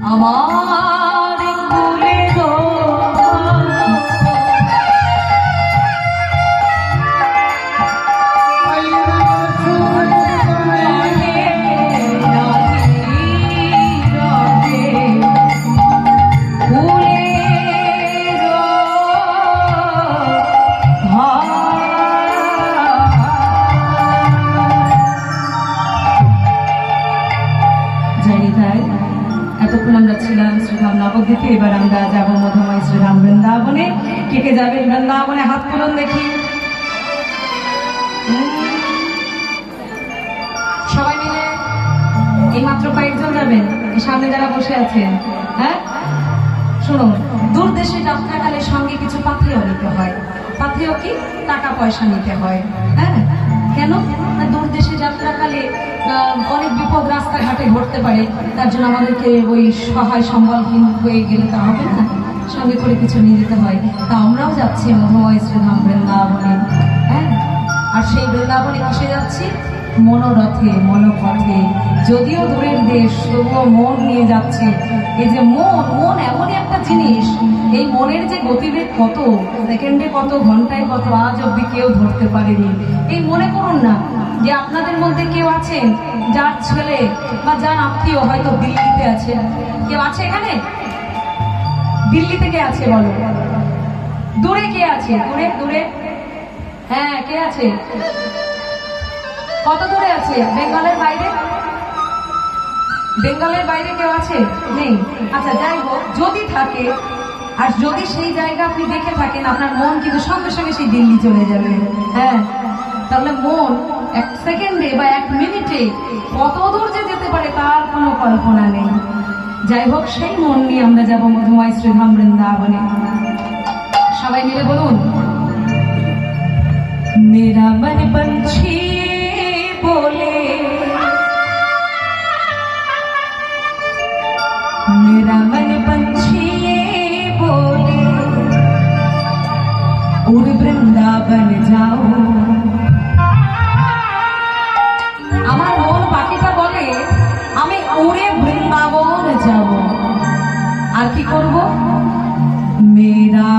আমার কুলে এতক্ষণ আমরা ছিলাম শ্রীধাম নবদ্বীপে, এবার আমরা যাবো মধুময় শ্রীধাম বৃন্দাবনে। কে কে যাবেন বৃন্দাবনে হাত তুলুন দেখি। সবাই মিলে এই মাত্র কয়েকজন যাবেন, সামনে যারা বসে আছেন। হ্যাঁ শুনুন, দূর দেশে যাত্রাকালে সঙ্গে কিছু পাথেয় নিতে হয়। পাথেয় কি? টাকা পয়সা নিতে হয়। হ্যাঁ কেন? দূর দেশে যাত্রাকালে অনেক বিপদ রাস্তাঘাটে ঘটতে পারে, তার জন্য আমাদেরকে ওই সহায় সম্বলহীন হয়ে গেলে তা হবে না, সঙ্গে করে কিছু নিয়ে যেতে হয়। তা আমরাও যাচ্ছি মধুময় শ্রীধাম বৃন্দাবনে। হ্যাঁ, আর সেই বৃন্দাবনে কিসে যাচ্ছি? মনোরথে, মনোপথে। যদিও দূরের দেশ, তবুও মন নিয়ে যাচ্ছে। এই যে মন এমনই একটা জিনিস, এই মনের যে গতিবেগ কত, সেকেন্ডে কত, ঘন্টায় কত, আজ অব্দি কেউ ধরতে পারেনি। এই মনে করুন না যে আপনাদের মধ্যে কেউ আছেন যার ছেলে বা যার আত্মীয় হয়তো দিল্লিতে আছে। কেউ আছে এখানে? দিল্লি থেকে আছে? বলো। দূরে কে আছে? দূরে দূরে, হ্যাঁ কে আছে? কত দূরে আছে? বেঙ্গলের বাইরে? বেঙ্গলের বাইরে কেউ আছে? নেই। আচ্ছা যাই হোক, যদি থাকে আর যদি সেই জায়গা আপনি দেখে থাকেন, আপনার মন কিন্তু সঙ্গে সঙ্গে সেই দিল্লি চলে যাবে। হ্যাঁ, তাহলে মন এক সেকেন্ডে বা এক মিনিটে কত দূর যে যেতে পারে তার কোনো কল্পনা নেই। যাই হোক, সেই মন নিয়ে আমরা যাবো মধুময় শ্রীধাম বৃন্দাবনে। সবাই মিলে বলুন, মেরা মন পঞ্ছি बोले, मेरा मन पंछी बोले, उड़ वृंदावन जाओ। আমার মন পাখিটা বলে আমি উড়ে বৃন্দাবন যাব। আর কি করব? মেরা